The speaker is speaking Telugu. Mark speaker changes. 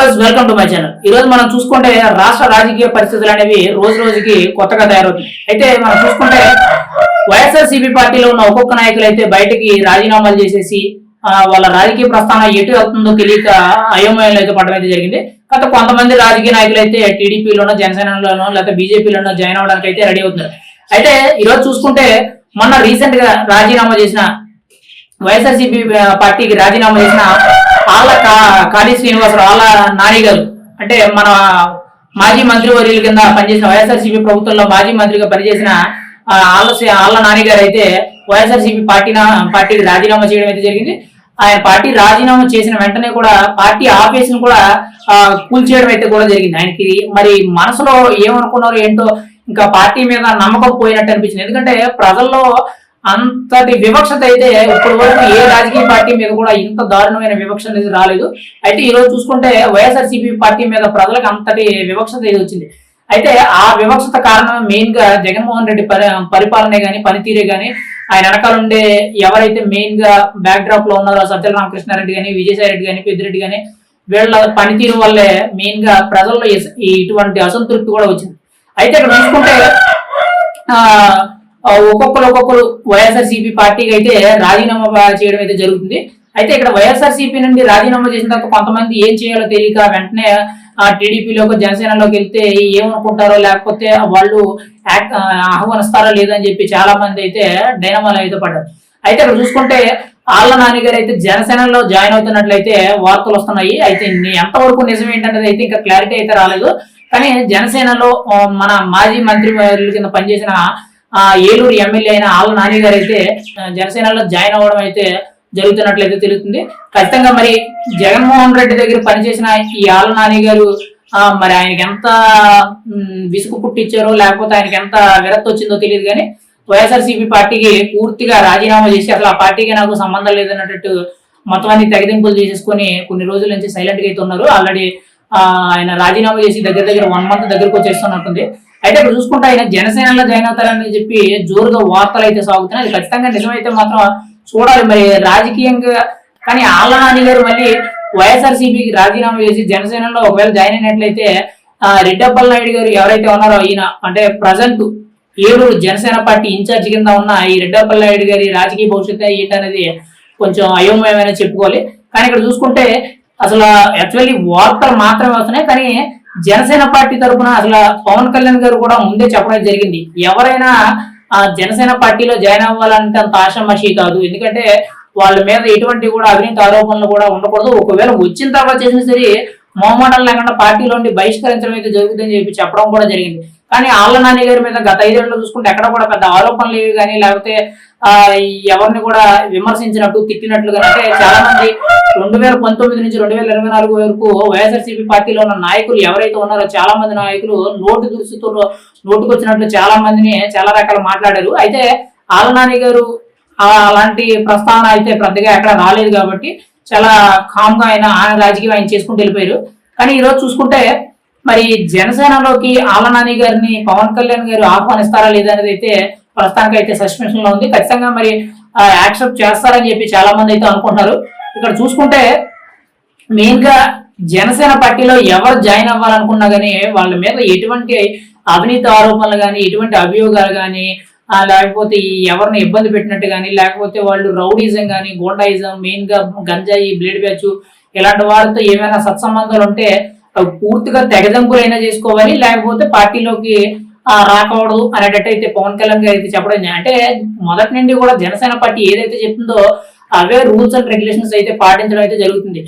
Speaker 1: Viewers, welcome to my channel. ఈ రోజు మనం చూసుకుంటే రాష్ట్ర రాజకీయ పరిస్థితులు అనేవి రోజు రోజుకి కొత్తగా తయారవుతాయి. అయితే మనం చూసుకుంటే వైఎస్ఆర్సీపీ పార్టీలో ఉన్న ఒక్కొక్క నాయకులు అయితే బయటకి రాజీనామాలు చేసేసి వాళ్ళ రాజకీయ ప్రస్థానం ఎటు అవుతుందో తెలియక అయోమయంలో అయితే పడడం అయితే జరిగింది. కాకపోతే కొంతమంది రాజకీయ నాయకులు అయితే టీడీపీలోనో జనసేనలోనో లేకపోతే బీజేపీలోనో జాయిన్ అవ్వడానికి అయితే రెడీ అవుతున్నారు. అయితే ఈరోజు చూసుకుంటే మొన్న రీసెంట్ గా రాజీనామా చేసిన వైఎస్ఆర్సీపీ పార్టీకి రాజీనామా చేసిన ఆళ్ళ కాళీ శ్రీనివాసరావు ఆళ్ళ నాని గారు, అంటే మన మాజీ మంత్రి వర్యుల కింద పనిచేసిన వైఎస్ఆర్సీపీ ప్రభుత్వంలో మాజీ మంత్రిగా పనిచేసిన ఆళ్ళ నాని గారు అయితే వైఎస్ఆర్సీపీ పార్టీకి రాజీనామా చేయడం అయితే జరిగింది. ఆయన పార్టీ రాజీనామా చేసిన వెంటనే కూడా పార్టీ ఆఫీస్ ను కూడా కూల్చేయడం అయితే కూడా జరిగింది. ఆయనకి మరి మనసులో ఏమనుకున్నారో ఏంటో, ఇంకా పార్టీ మీద నమ్మకం పోయినట్టు అనిపించింది. ఎందుకంటే ప్రజల్లో అంతటి వివక్షత అయితే ఇప్పటి వరకు ఏ రాజకీయ పార్టీ మీద కూడా ఇంత దారుణమైన వివక్ష అనేది రాలేదు. అయితే ఈ రోజు చూసుకుంటే వైఎస్ఆర్సీపీ పార్టీ మీద ప్రజలకు అంతటి వివక్షత అయితే వచ్చింది. అయితే ఆ వివక్షత కారణం మెయిన్ గా జగన్మోహన్ రెడ్డి పరిపాలనే గాని పనితీరే గాని, ఆయన వెనకాల ఉండే ఎవరైతే మెయిన్ గా బ్యాక్ డ్రాప్ లో ఉన్నారో సత్య రామకృష్ణారెడ్డి గాని, విజయసాయి రెడ్డి గాని, పెద్దిరెడ్డి గాని, వీళ్ళ పనితీరు వల్లే మెయిన్ గా ప్రజల్లో ఇటువంటి అసంతృప్తి కూడా వచ్చింది. అయితే ఇక్కడ చూసుకుంటే ఒక్కొక్కరు వైఎస్ఆర్సీపీ పార్టీకి అయితే రాజీనామా చేయడం అయితే జరుగుతుంది. అయితే ఇక్కడ వైఎస్ఆర్సీపీ నుండి రాజీనామా చేసిన తర్వాత కొంతమంది ఏం చేయాలో తెలియక వెంటనే టీడీపీలోకి జనసేనలోకి వెళ్తే ఏమనుకుంటారో, లేకపోతే వాళ్ళు ఆహ్వానిస్తారో లేదని చెప్పి చాలా మంది అయితే డైనమాలో అయితే పడ్డారు. అయితే ఇక్కడ చూసుకుంటే ఆళ్ళ నాని గారు అయితే జనసేనలో జాయిన్ అవుతున్నట్లయితే వార్తలు వస్తున్నాయి. అయితే ఎంతవరకు నిజం ఏంటనేది అయితే ఇంకా క్లారిటీ అయితే రాలేదు. కానీ జనసేనలో మన మాజీ మంత్రి కింద పనిచేసిన ఏలూరు ఎమ్మెల్యే అయిన ఆళ్ళ నాని గారు అయితే జనసేనలో జాయిన్ అవ్వడం అయితే జరుగుతున్నట్లయితే తెలుస్తుంది. ఖచ్చితంగా మరి జగన్మోహన్ రెడ్డి దగ్గర పనిచేసిన ఈ ఆళ్ళ నాని గారు మరి ఆయనకి ఎంత విసుగు పుట్టించారో, లేకపోతే ఆయనకి ఎంత విరక్తి వచ్చిందో తెలియదు. కానీ వైఎస్ఆర్సీపీ పార్టీకి పూర్తిగా రాజీనామా చేసి అసలు ఆ పార్టీకి నాకు సంబంధం లేదన్నట్టు మొత్తం అన్ని తెగదింపులు చేసేసుకొని కొన్ని రోజుల నుంచి సైలెంట్ గా అయితే ఉన్నారు. ఆల్రెడీ ఆయన రాజీనామా చేసి దగ్గర 1 month దగ్గరకు వచ్చేస్తున్నట్టుంది. అయితే ఇప్పుడు చూసుకుంటే ఆయన జనసేనలో జాయిన్ అవుతారని చెప్పి జోరుగా వార్తలు అయితే సాగుతున్నాయి. అది ఖచ్చితంగా నిజమైతే మాత్రం చూడాలి మరి రాజకీయంగా. కానీ ఆళ్ళ నాని గారు మళ్ళీ వైఎస్ఆర్సీపీకి రాజీనామా చేసి జనసేనలో ఒకవేళ జాయిన్ అయినట్లయితే రెడ్డప్పల్ నాయుడు గారు ఎవరైతే ఉన్నారో ఈయన, అంటే present Eluru Janasena party in charge కింద ఉన్న ఈ రెడ్డప్పల్ నాయుడు గారి రాజకీయ భవిష్యత్తు ఏంటనేది కొంచెం అయోమయమైన చెప్పుకోవాలి. కానీ ఇక్కడ చూసుకుంటే అసలు యాక్చువల్లీ వార్తలు మాత్రమే వస్తున్నాయి. కానీ జనసేన పార్టీ తరఫున అసలు పవన్ కళ్యాణ్ గారు కూడా ముందే చెప్పడం జరిగింది, ఎవరైనా జనసేన పార్టీలో జాయిన్ అవ్వాలంటే అంత ఆషామాషి కాదు, ఎందుకంటే వాళ్ళ మీద ఎటువంటి కూడా అవినీతి ఆరోపణలు కూడా ఉండకూడదు, ఒకవేళ వచ్చిన తర్వాత చేసినా సరే మొహమాటం లేకుండా పార్టీలో బహిష్కరించడం అయితే జరుగుతుందని చెప్పి చెప్పడం కూడా జరిగింది. కానీ ఆళ్ళ నాని గారి మీద గత 5 ఏళ్ళు చూసుకుంటే ఎక్కడ కూడా పెద్ద ఆరోపణలు లేవు కానీ, లేకపోతే ఎవరిని కూడా విమర్శించినట్టు తిట్టినట్లు కానీ, అంటే చాలా మంది 2019 నుంచి 2024 వరకు వైఎస్ఆర్సీపీ పార్టీలో ఉన్న నాయకులు ఎవరైతే ఉన్నారో చాలా మంది నాయకులు నోటుకు వచ్చినట్లు చాలా మందిని చాలా రకాల మాట్లాడారు. అయితే ఆళ్ళ నాని గారు అలాంటి ప్రస్తావన అయితే పెద్దగా ఎక్కడ రాలేదు కాబట్టి చాలా కామ్ గా ఆయన రాజకీయం ఆయన చేసుకుంటూ వెళ్ళిపోయారు. కానీ ఈరోజు చూసుకుంటే మరి జనసేనలోకి ఆళ్ళ నాని గారిని పవన్ కళ్యాణ్ గారు ఆహ్వానిస్తారా లేదా అనేది అయితే ప్రస్తుతానికి అయితే సస్పెన్షన్ లో ఉంది. ఖచ్చితంగా మరి యాక్సెప్ట్ చేస్తారని చెప్పి చాలా మంది అయితే అనుకుంటున్నారు. ఇక్కడ చూసుకుంటే మెయిన్ గా జనసేన పార్టీలో ఎవరు జాయిన్ అవ్వాలనుకున్నా గానీ వాళ్ళ మీద ఎటువంటి అవినీతి ఆరోపణలు కానీ, ఎటువంటి అభియోగాలు కానీ, లేకపోతే ఎవరిని ఇబ్బంది పెట్టినట్టు కానీ, లేకపోతే వాళ్ళు రౌడీజం కానీ, గోండాయిజం, మెయిన్ గా గంజాయి, బ్లేడ్ బ్యాచ్ ఇలాంటి వారితో ఏమైనా సత్సంబంధాలు ఉంటే పూర్తిగా తెగదంపులైనా చేసుకోవాలి, లేకపోతే పార్టీలోకి రాకూడదు అనేటట్టు అయితే పవన్ కళ్యాణ్ గారు అయితే చెప్పడం. అంటే మొదటి నుండి కూడా జనసేన పార్టీ ఏదైతే చెప్తుందో అవే రూల్స్ అండ్ రెగ్యులేషన్స్ అయితే పాటించడం అయితే జరుగుతుంది.